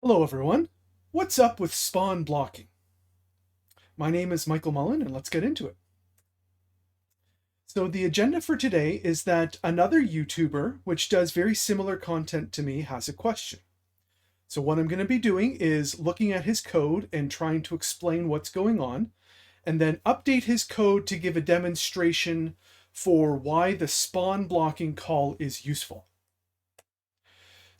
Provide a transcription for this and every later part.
Hello everyone. What's up with spawn blocking? My name is Michael Mullen and let's get into it. So the agenda for today is that another YouTuber, which does very similar content to me, has a question. So what I'm going to be doing is looking at his code and trying to explain what's going on, and then update his code to give a demonstration for why the spawn blocking call is useful.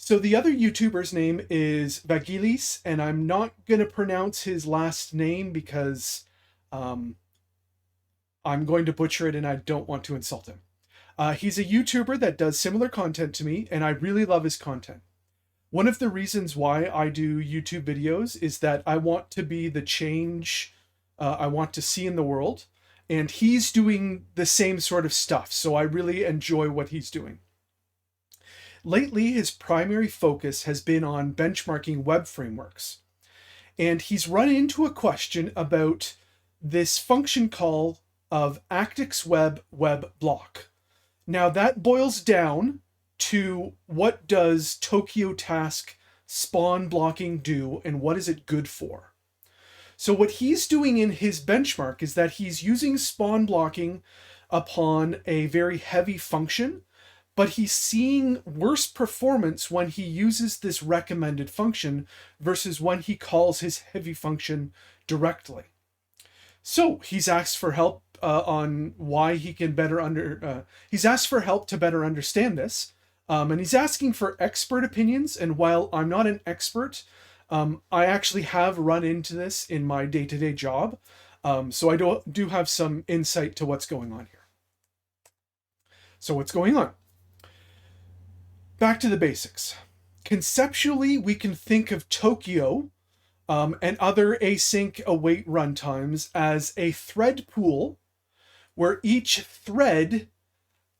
So the other YouTuber's name is Vagelis, and I'm not going to pronounce his last name because um, I'm going to butcher it and I don't want to insult him. He's a YouTuber that does similar content to me, and I really love his content. One of the reasons why I do YouTube videos is that I want to be the change I want to see in the world, and he's doing the same sort of stuff, so I really enjoy what he's doing. Lately, his primary focus has been on benchmarking web frameworks. And he's run into a question about this function call of ActixWeb block. Now that boils down to what does Tokio task spawn blocking do and what is it good for? So what he's doing in his benchmark is that he's using spawn blocking upon a very heavy function, but he's seeing worse performance when he uses this recommended function versus when he calls his heavy function directly. So he's asked for help on why he can he's asked for help to better understand this. And he's asking for expert opinions. And while I'm not an expert, I actually have run into this in my day-to-day job. So I do have some insight to what's going on here. So what's going on? Back to the basics. Conceptually, we can think of Tokio and other async await runtimes as a thread pool where each thread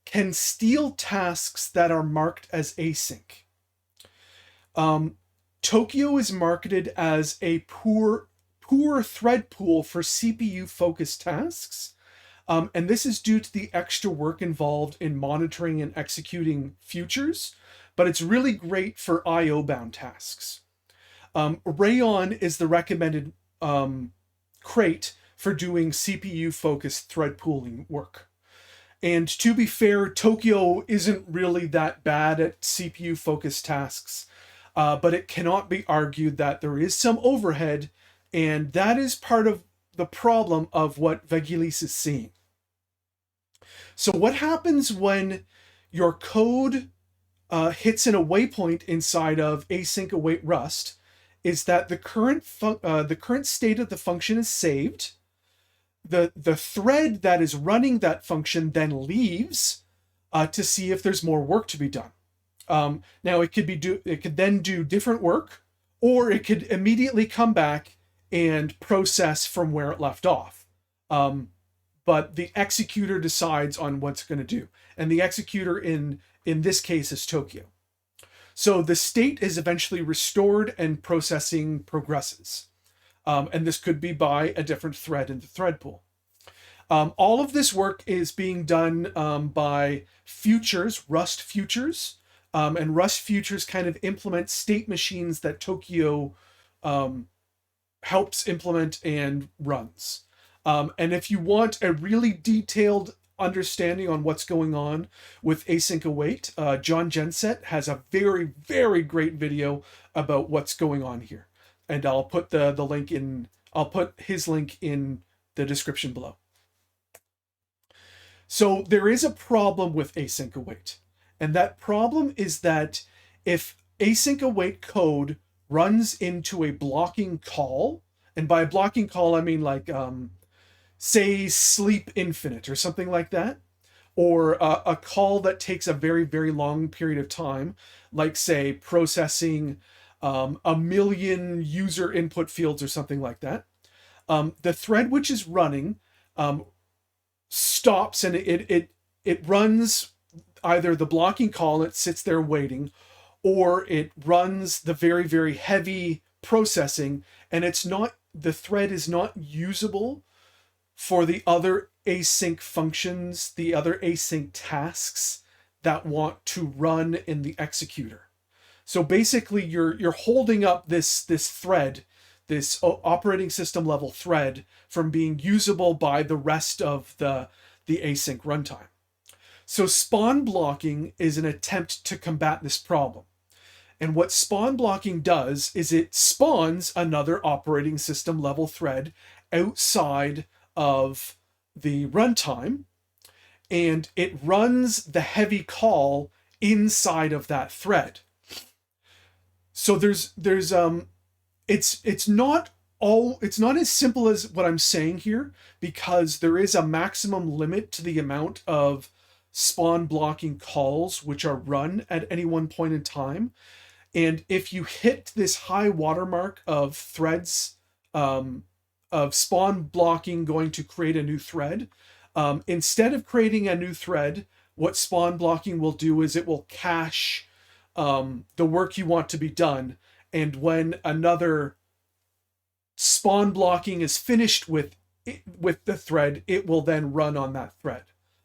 can steal tasks that are marked as async. Tokio is marketed as a poor thread pool for CPU-focused tasks. And this is due to the extra work involved in monitoring and executing futures, but it's really great for IO-bound tasks. Rayon is the recommended crate for doing CPU-focused thread pooling work. And to be fair, Tokio isn't really that bad at CPU-focused tasks, but it cannot be argued that there is some overhead, and that is part of the problem of what Vagelis is seeing. So what happens when your code hits an waypoint inside of async await rust is that the current state of the function is saved. The thread that is running that function then leaves to see if there's more work to be done. Now it could then do different work, or it could immediately come back and process from where it left off. But the executor decides on what's going to do, and the executor in this case is Tokio. So the state is eventually restored and processing progresses. And this could be by a different thread in the thread pool. All of this work is being done by futures, Rust futures, and Rust futures kind of implement state machines that Tokio helps implement and runs. And if you want a really detailed understanding on what's going on with async await, Jon Gjengset has a very, very great video about what's going on here. And I'll put I'll put his link in the description below. So there is a problem with async await. And that problem is that if async await code runs into a blocking call, and by a blocking call, I mean like, say sleep infinite or something like that, or a call that takes a very, very long period of time, like say processing 1 million user input fields or something like that. The thread which is running stops, and it runs either the blocking call, it sits there waiting, or it runs the very, very heavy processing, and the thread is not usable for the other async functions, the other async tasks that want to run in the executor. So basically you're holding up this thread, this operating system level thread, from being usable by the rest of the async runtime. So spawn blocking is an attempt to combat this problem. And what spawn blocking does is it spawns another operating system level thread outside of the runtime, and it runs the heavy call inside of that thread. So it's not as simple as what I'm saying here, because there is a maximum limit to the amount of spawn blocking calls which are run at any one point in time. And if you hit this high watermark of threads, of spawn blocking going to create a new thread, instead of creating a new thread, what spawn blocking will do is it will cache the work you want to be done. And when another spawn blocking is finished with the thread, it will then run on that thread.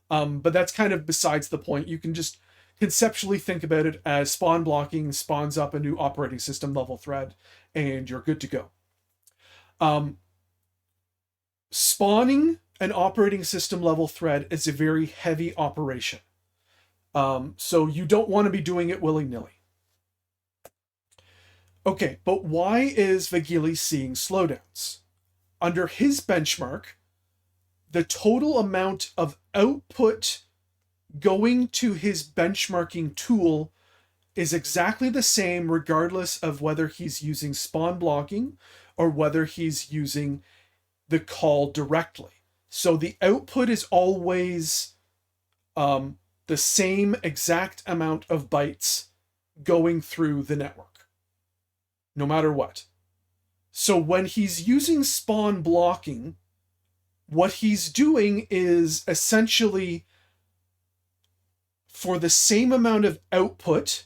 But that's kind of besides the point. You can just conceptually think about it as spawn blocking spawns up a new operating system level thread, and you're good to go. Spawning an operating system level thread is a very heavy operation. So you don't want to be doing it willy-nilly. Okay, but why is Vagelis seeing slowdowns? Under his benchmark, the total amount of output going to his benchmarking tool is exactly the same regardless of whether he's using spawn blocking or whether he's using the call directly. So the output is always the same exact amount of bytes going through the network, no matter what. So when he's using spawn blocking, what he's doing is essentially, for the same amount of output,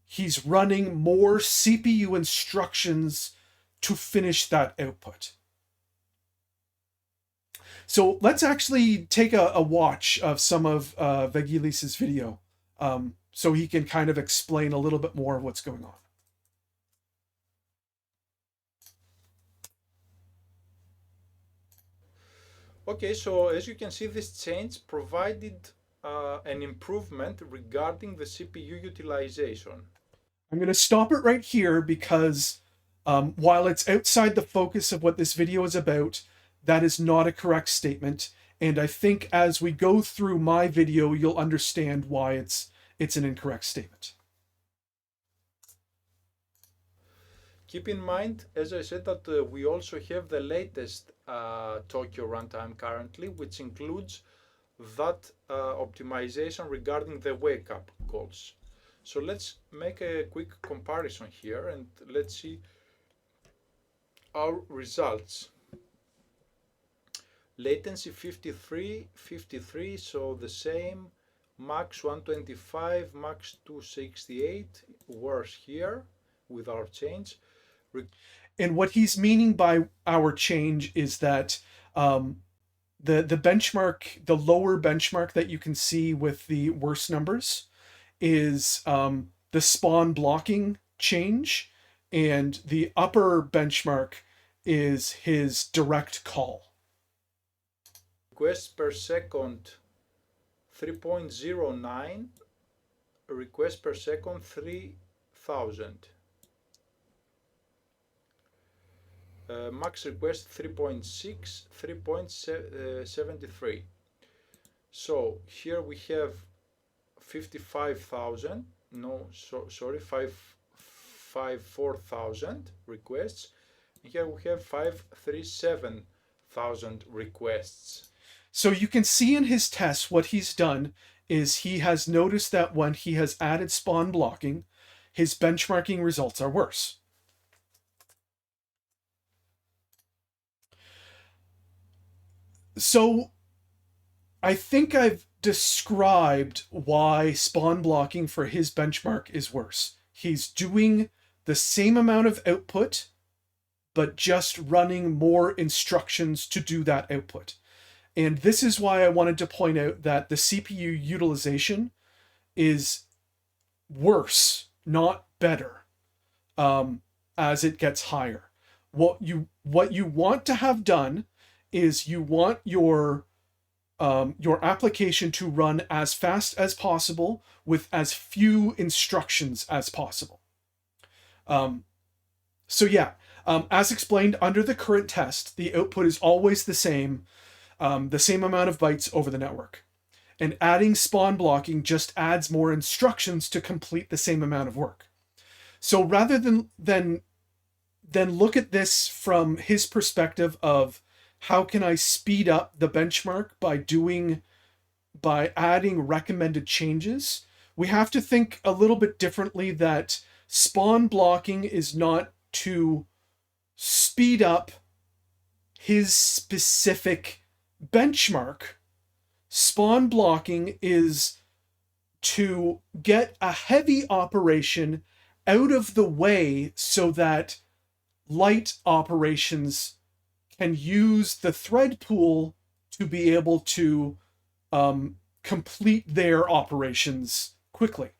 he's running more CPU instructions to finish that output. So let's actually take a watch of some of Vagelis' video, so he can kind of explain a little bit more of what's going on. Okay, so as you can see, this change provided an improvement regarding the CPU utilization. I'm going to stop it right here because while it's outside the focus of what this video is about, that is not a correct statement. And I think as we go through my video, you'll understand why it's an incorrect statement. Keep in mind, as I said, that we also have the latest Tokio runtime currently, which includes that optimization regarding the wake-up calls. So let's make a quick comparison here and let's see our results. Latency 53, so the same. Max 125, max 268, worse here with our change. And what he's meaning by our change is that the benchmark, the lower benchmark that you can see with the worst numbers, is the spawn blocking change, and the upper benchmark is his direct call. Requests per second 3.09, requests per second 3000. Max request 3.6, 3.73. So here we have 55,000, no, sorry, 54,000 requests. And here we have 537,000 requests. So you can see in his tests what he's done is he has noticed that when he has added spawn blocking, his benchmarking results are worse. So I think I've described why spawn blocking for his benchmark is worse. He's doing the same amount of output, but just running more instructions to do that output. And this is why I wanted to point out that the CPU utilization is worse, not better as it gets higher. What you want to have done is you want your application to run as fast as possible with as few instructions as possible. So yeah, as explained under the current test, the output is always the same amount of bytes over the network. And adding spawn blocking just adds more instructions to complete the same amount of work. So rather than look at this from his perspective of how can I speed up the benchmark by adding recommended changes, we have to think a little bit differently that spawn blocking is not to speed up his specific benchmark. Spawn blocking is to get a heavy operation out of the way so that light operations can use the thread pool to be able to complete their operations quickly.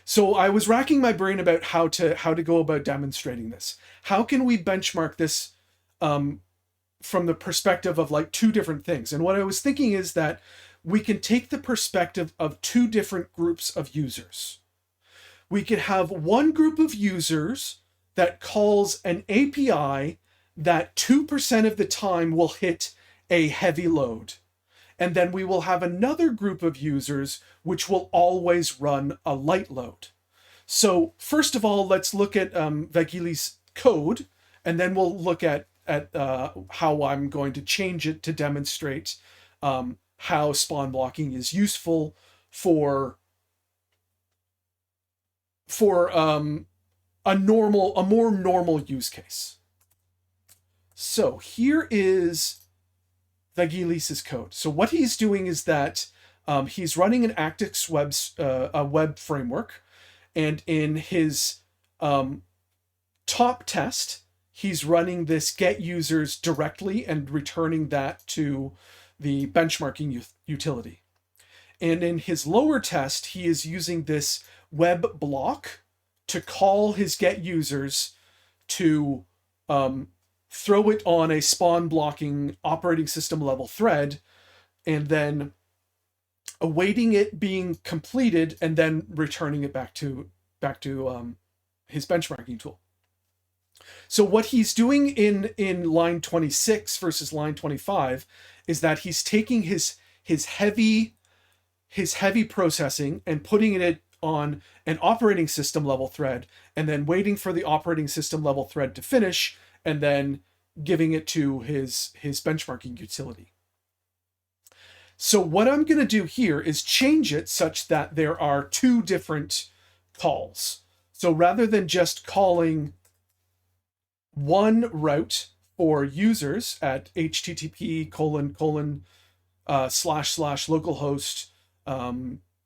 So I was racking my brain about how to go about demonstrating this. How can we benchmark this from the perspective of like two different things? And what I was thinking is that we can take the perspective of two different groups of users. We could have one group of users that calls an API that 2% of the time will hit a heavy load. And then we will have another group of users which will always run a light load. So first of all, let's look at Vagelis' code, and then we'll look at how I'm going to change it to demonstrate how spawn blocking is useful for a more normal use case. So here is Vagelis' code. So what he's doing is that he's running an Actix web framework, and in his top test, he's running this get users directly and returning that to the benchmarking utility. And in his lower test, he is using this web block to call his get users to throw it on a spawn blocking operating system level thread, and then awaiting it being completed and then returning it back to his benchmarking tool. So what he's doing in line 26 versus line 25 is that he's taking his heavy processing and putting it on an operating system level thread, and then waiting for the operating system level thread to finish, and then giving it to his benchmarking utility. So what I'm going to do here is change it such that there are two different calls. So rather than just calling one route for users at http://localhost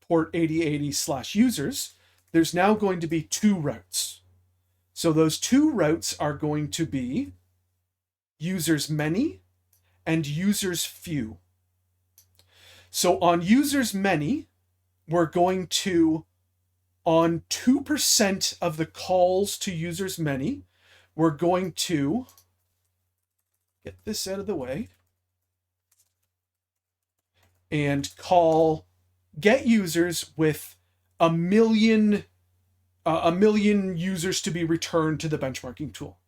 port 8080/users, there's now going to be two routes. So those two routes are going to be users many and users few. So on users many, we're going to, on 2% of the calls to users many, we're going to get this out of the way and call get users with a million users to be returned to the benchmarking tool.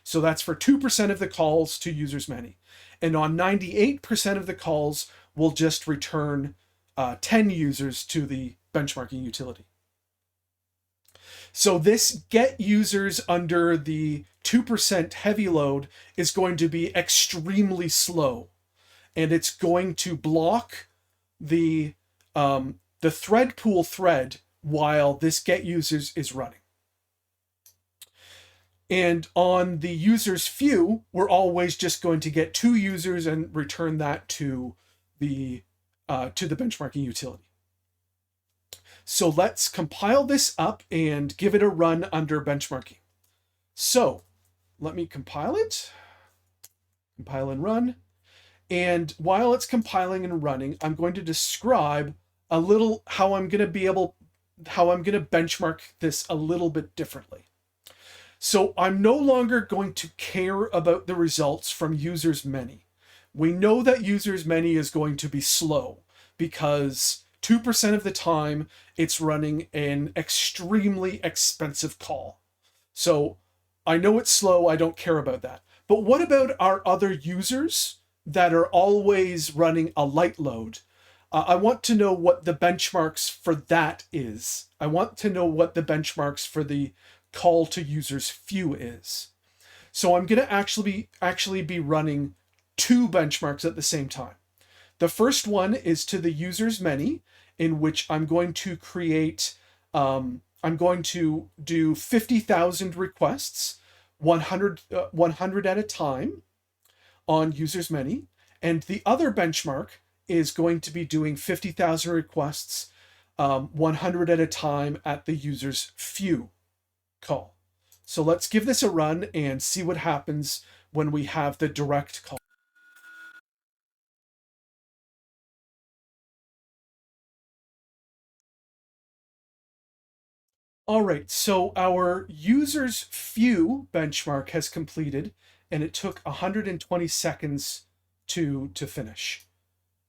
So that's for 2% of the calls to users many. And on 98% of the calls, we'll just return 10 users to the benchmarking utility. So this get users under the 2% heavy load is going to be extremely slow, and it's going to block the thread pool thread while this get users is running. And on the users few, we're always just going to get 2 users and return that to the benchmarking utility. So let's compile this up and give it a run under benchmarking. So let me compile it, compile and run. And while it's compiling and running, I'm going to describe a little how I'm going to be able I'm going to benchmark this a little bit differently. So I'm no longer going to care about the results from users many. We know that users many is going to be slow because 2% of the time it's running an extremely expensive call. So I know it's slow, I don't care about that. But what about our other users that are always running a light load? I want to know what the benchmarks for that is. I want to know what the benchmarks for the call to users few is. So I'm going to actually be running two benchmarks at the same time. The first one is to the users many, in which I'm going to create, I'm going to do 50,000 requests, 100 at a time on users many. And the other benchmark is going to be doing 50,000 requests, 100 at a time at the users few call. So let's give this a run and see what happens when we have the direct call. All right, so our users few benchmark has completed, and it took 120 seconds to finish.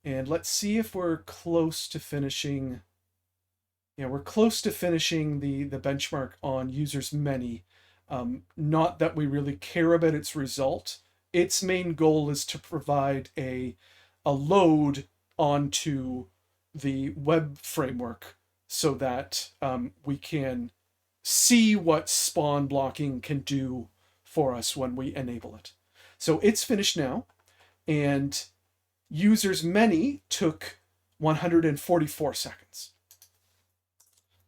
And let's see if we're close to finishing. Yeah, we're close to finishing the benchmark on users many. Not that we really care about its result. Its main goal is to provide a load onto the web framework so that we can see what spawn blocking can do for us when we enable it. So it's finished now, and users many took 144 seconds.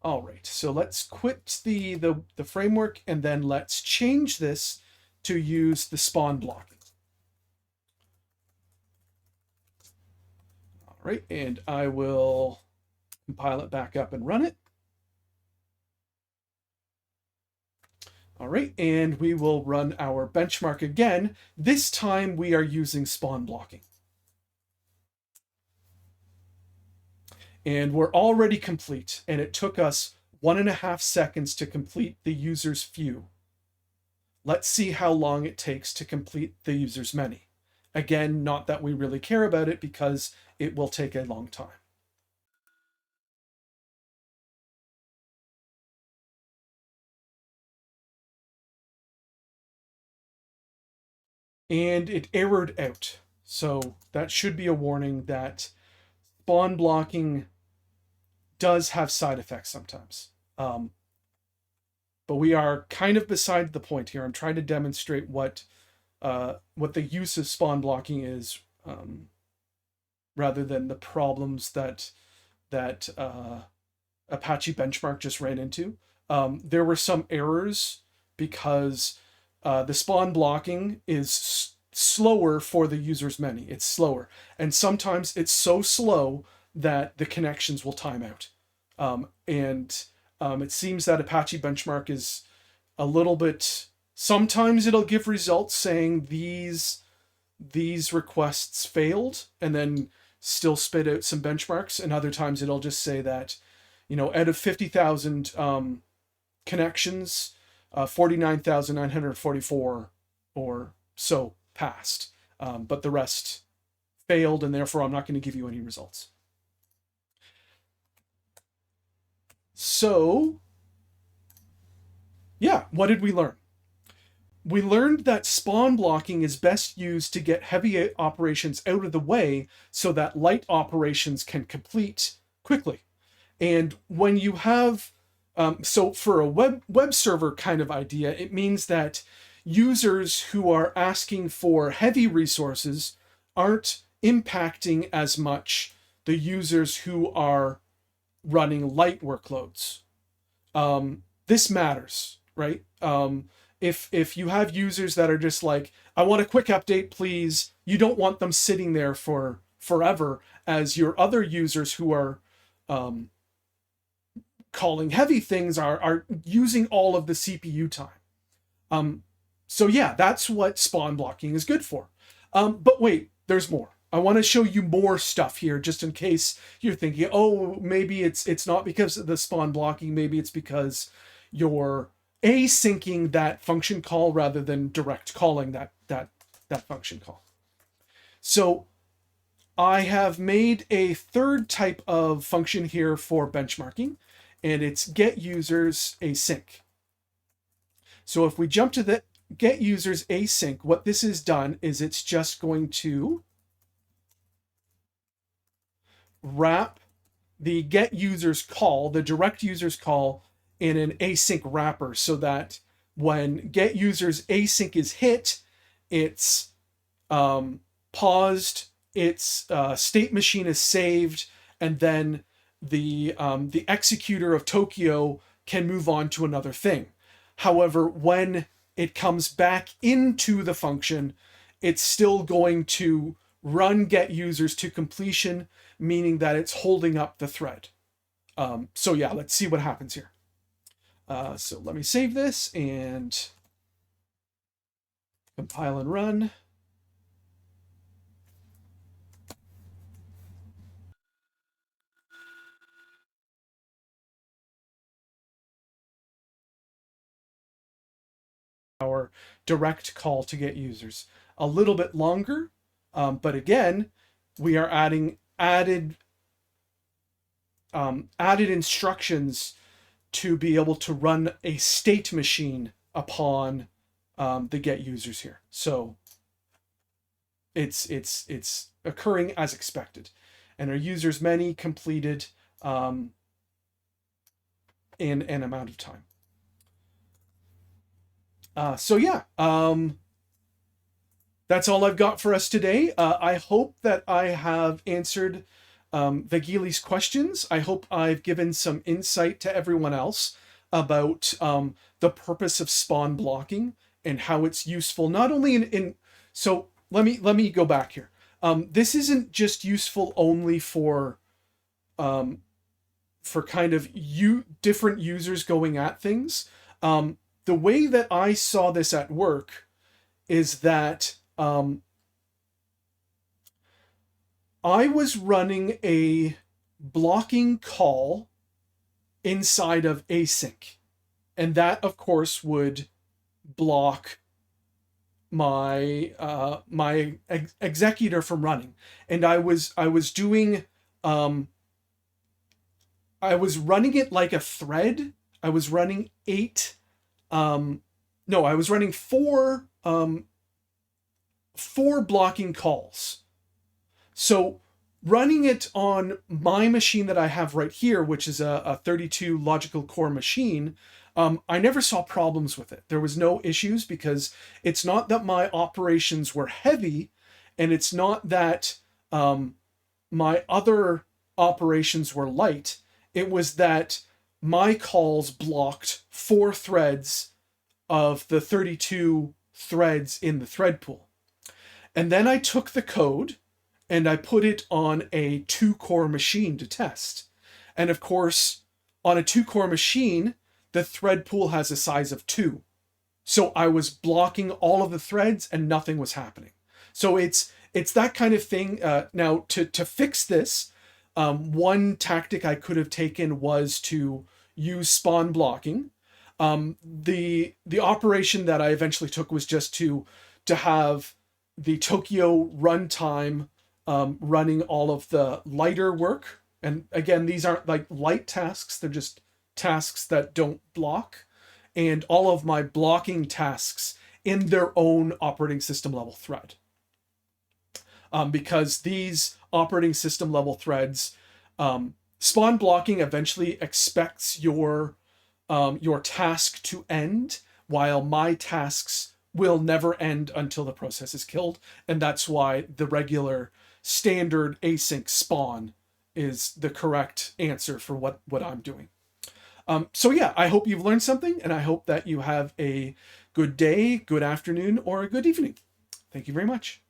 All right, so let's quit the framework, and then let's change this to use the spawn blocking. All right, and I will compile it back up and run it. All right, and we will run our benchmark again. This time we are using spawn blocking. And we're already complete, and it took us 1.5 seconds to complete the users few. Let's see how long it takes to complete the users many. Again, not that we really care about it because it will take a long time. And it errored out. So that should be a warning that spawn blocking does have side effects sometimes. But we are kind of beside the point here. I'm trying to demonstrate what the use of spawn blocking is, rather than the problems that Apache Benchmark just ran into. There were some errors because the spawn blocking is slower for the users many. It's slower, and sometimes it's so slow that the connections will time out. It seems that Apache Benchmark is a little bit. Sometimes it'll give results saying these requests failed, and then still spit out some benchmarks. And other times it'll just say that, out of 50,000 connections, 49,944 or so passed, but the rest failed, and therefore I'm not going to give you any results. So, yeah, what did we learn? We learned that spawn blocking is best used to get heavy operations out of the way so that light operations can complete quickly. And when you have, so for a web server kind of idea, it means that users who are asking for heavy resources aren't impacting as much the users who are running light workloads. This matters, right? If you have users that are just like, I want a quick update, please, you don't want them sitting there for forever as your other users who are calling heavy things are using all of the CPU time. So yeah, that's what spawn blocking is good for. But wait, there's more. I want to show you more stuff here, just in case you're thinking, oh, maybe it's not because of the spawn blocking. Maybe it's because you're asyncing that function call rather than direct calling that function call. So I have made a third type of function here for benchmarking, and it's get users async. So if we jump to the get users async, what this has done is it's just going to wrap the get users call, the direct users call, in an async wrapper, so that when get users async is hit, it's paused, its state machine is saved, and then the executor of Tokio can move on to another thing. However, when it comes back into the function, it's still going to run get users to completion, meaning that it's holding up the thread. So yeah, let's see what happens here. So let me save this and compile and run. Our direct call to get users. A little bit longer, but again, we are adding added instructions to be able to run a state machine upon the get users here. So it's occurring as expected, and our users many completed in an amount of time. So yeah, that's all I've got for us today. I hope that I have answered Vagelis' questions. I hope I've given some insight to everyone else about the purpose of spawn blocking and how it's useful, not only in so let me go back here. This isn't just useful only for kind of different users going at things. The way that I saw this at work is that I was running a blocking call inside of async, and that of course would block my executor from running. And I was doing I was running it like a thread. I was running I was running four blocking calls. So running it on my machine that I have right here, which is a 32 logical core machine, I never saw problems with it. There was no issues, because it's not that my operations were heavy, and it's not that my other operations were light. It was that my calls blocked 4 threads of the 32 threads in the thread pool. And then I took the code and I put it on a 2-core machine to test. And of course, on a 2-core machine, the thread pool has a size of 2. So I was blocking all of the threads and nothing was happening. So it's that kind of thing. Now, to fix this, one tactic I could have taken was to use spawn blocking. The operation that I eventually took was just to have the Tokio runtime running all of the lighter work. And again, these aren't like light tasks, they're just tasks that don't block. And all of my blocking tasks in their own operating system level thread. Because these operating system level threads, spawn blocking eventually expects your task to end, while my tasks will never end until the process is killed. And that's why the regular standard async spawn is the correct answer for what I'm doing. So yeah, I hope you've learned something, and I hope that you have a good day, good afternoon, or a good evening. Thank you very much.